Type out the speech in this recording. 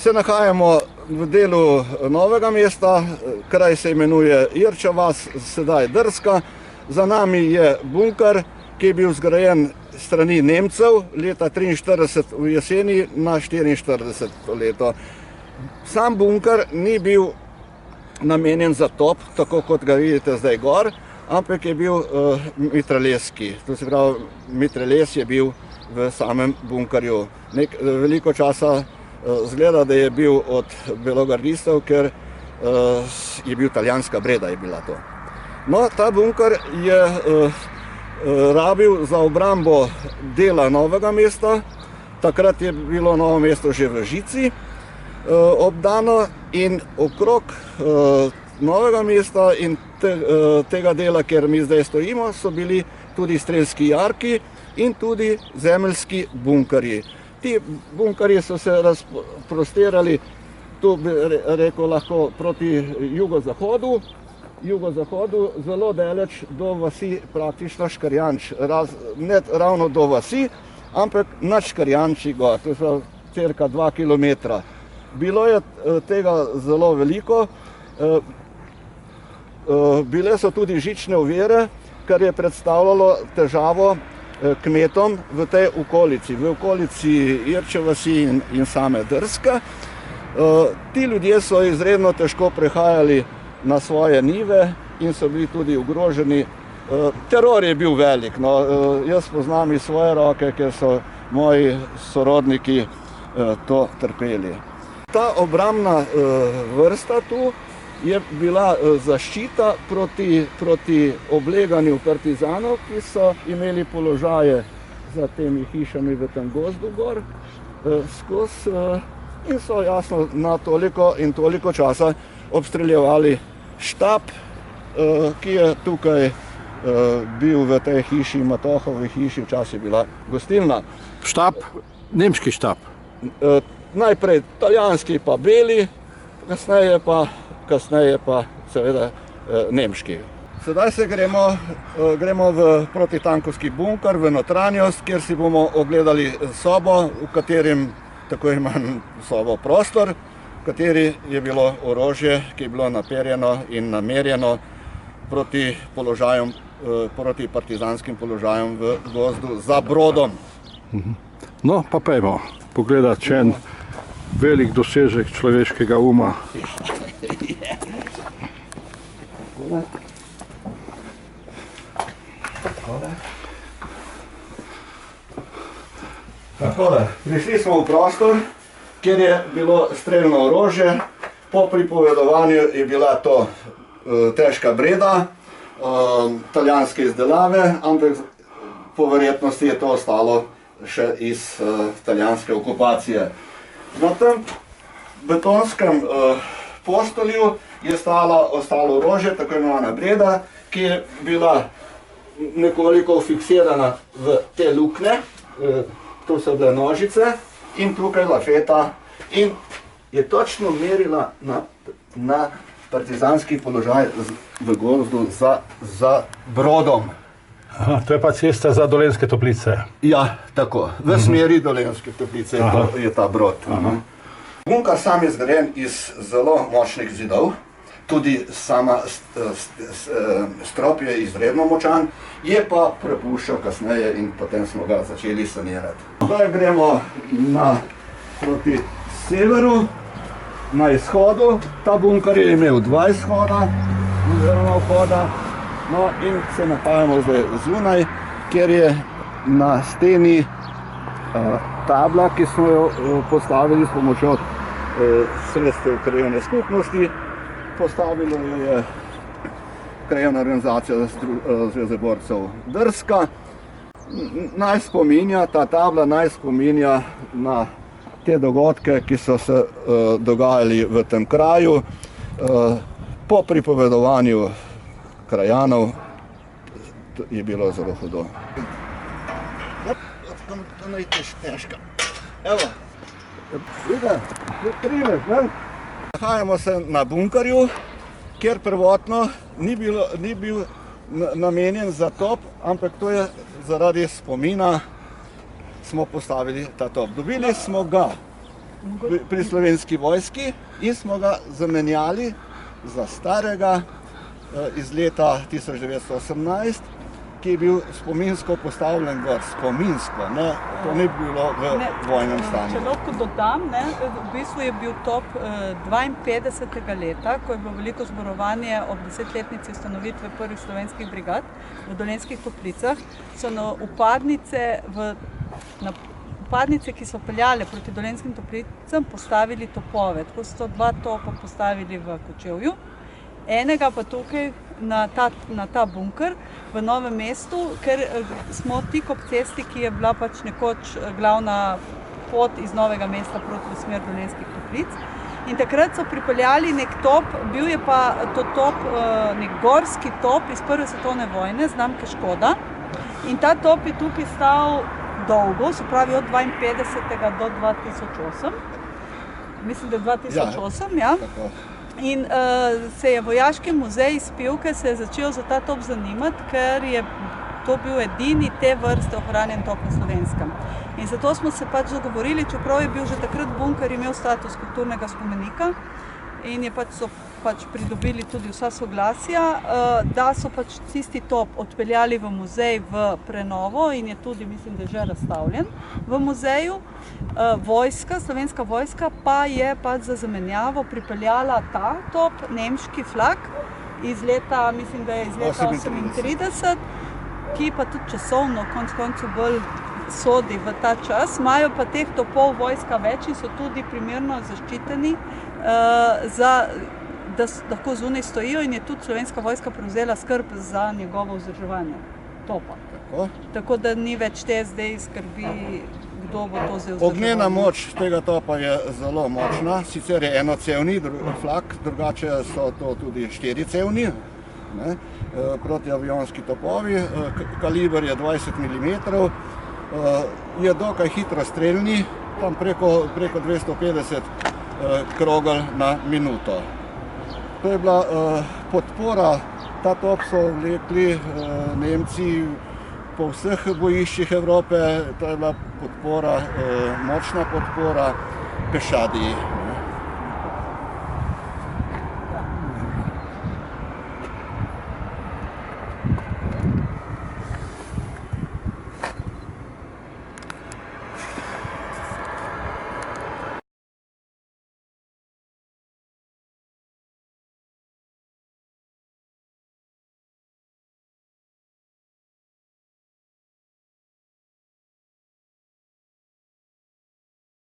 Se nahajamo v delu Novega mesta, kraj se imenuje Irča vas, sedaj Drska. Za nami je bunker, ki je bil zgrajen strani Nemcev leta 1943 v jeseni na 1944 leto. Sam bunker ni bil namenjen za top, tako kot ga vidite zdaj gor, ampak je bil mitraljezki. To se pravi, mitraljez je bil v samem bunkerju. Veliko časa zgleda, da je bil od belogardistov, ker je bil italijanska breda je bila to. No, ta bunker je rabil za obrambo dela Novega mesta. Takrat je bilo Novo mesto že v žici obdano in okrog Novega mesta in tega dela, kjer mi zdaj stojimo, so bili tudi strelski jarki in tudi zemeljski bunkerji. Ti bunkerji so se razprostirali, tu bi rekel lahko proti jugozahodu, zelo daleč do vasi praktično Škrjanč, ne ravno do vasi, ampak nad Škrjanči gor, to je cirka 2 kilometra. Bilo je tega zelo veliko, bile so tudi žične ovire, kar je predstavljalo težavo kmetom v tej okolici, v okolici Irče vasi in same Drske. Ti ljudje so izredno težko prehajali na svoje njive in so bili tudi ogroženi. Teror je bil velik, no, jaz poznam iz svoje roke, ker so moji sorodniki to trpeli. Ta obrambna vrsta tu je bila zaščita proti obleganju partizanov, ki so imeli položaje za temi hišami v tem gozdu gor, in so jasno na toliko in toliko časa obstreljevali štab, ki je tukaj bil v tej hiši, Matohovi hiši, včasih bila gostilna. Štab, nemški štab? Najprej italijanski pa beli, kasneje pa seveda nemški. Sedaj se gremo v protitankovski bunker, v notranjost, kjer si bomo ogledali sobo, v katerem tako imen sobo prostor, v kateri je bilo orožje, ki je bilo naperjeno in namerjeno proti partizanskim položajem v gozdu za Brodom. No, pa pojmo pogledati še en velik dosežek človeškega uma. Prišli smo v prostor, kjer je bilo streljno orožje. Po pripovedovanju je bila to težka breda, italijanske izdelave, ampak po verjetnosti je to ostalo še iz italijanske okupacije. Na tem betonskem postolju je ostalo orožje, tako imenovana breda, ki je bila nekoliko fiksirana v te luknje. Tu so bile nožice in tukaj lafeta in je točno merila na partizanski položaj v gozdu za Brodom. Aha, to je pa cesta za Dolenjske Toplice. Ja, tako. V smeri Dolenjske Toplice je ta Brod. Bunker sam je zgrajen iz zelo močnih zidov, tudi sama strop je izredno močan, je pa prepuščal kasneje in potem smo ga začeli sanirati. Zdaj gremo proti severu, na izhodu. Ta bunker je imel 2 izhoda, oziroma vhoda. No in se nahajamo zdaj zunaj, kjer je na steni tabla, ki smo jo postavili s pomočjo sredstev krajevne skupnosti. Postavilo jo je krajevna organizacija Zveze borcev Drska. Ta tabla naj spominja na te dogodke, ki so se dogajali v tem kraju. Po pripovedovanju krajanov je bilo zelo hudo. Evo, nahajamo se na bunkerju, kjer prvotno ni bil namenjen za top, ampak to je zaradi spomina smo postavili ta top. Dobili smo ga pri Slovenski vojski in smo ga zamenjali za starega iz leta 1918, ki je bil spominsko postavljen gor. Spominsko, ne? To ni bilo v vojnem stanju. Če lahko dodam, ne, v bistvu je bil top 52. leta, ko je bilo veliko zborovanje ob 10-letnici ustanovitve prvih slovenskih brigad v Dolenjskih Toplicah, so na upadnice, ki so peljale proti Dolenjskim Toplicam, postavili topove. Tako so 2 topa postavili v Kočevju, enega pa tukaj na ta bunker v Novem mestu, ker smo tik ob cesti, ki je bila pač nekoč glavna pot iz Novega mesta proti v smer Dolenjskih Toplic. In takrat so pripeljali nek top, bil je pa to top, nek gorski top iz Prve svetovne vojne, znamke Škoda. In ta top je tukaj stal dolgo, se pravi od 52. do 2008. Mislim, da je 2008, ja. In se je Vojaški muzej iz Pivke se je začel za ta top zanimati, ker je to bil edini te vrste ohranjen top na Slovenskem. In zato smo se pač dogovorili, čeprav je bil že takrat bunker imel status kulturnega spomenika in je so pridobili tudi vsa soglasja, da so pač tisti top odpeljali v muzej v prenovo in je tudi, mislim, da je že razstavljen v muzeju. Vojska, Slovenska vojska pa je pač za zamenjavo pripeljala ta top, nemški flak, iz leta, mislim, da je iz leta 38, ki pa tudi časovno konec koncev bolj sodi v ta čas. Imajo pa teh topov vojska več in so tudi primerno zaščiteni, da lahko zunaj stojijo in je tudi Slovenska vojska prevzela skrb za njegovo vzdrževanje topa. Tako da ni več te zdaj skrbi, kdo bo to zdaj vzdrževal. Ognjena moč tega topa je zelo močna, sicer je enocevni flak, drugače so to tudi 4-cevni. Protiavionski topovi, kaliber je 20 mm, je dokaj hitro streljni, tam preko 250 krogel na minuto. To je bila podpora, ta top so vlekli Nemci po vseh bojiščih Evrope, to je bila podpora, močna podpora pešadiji.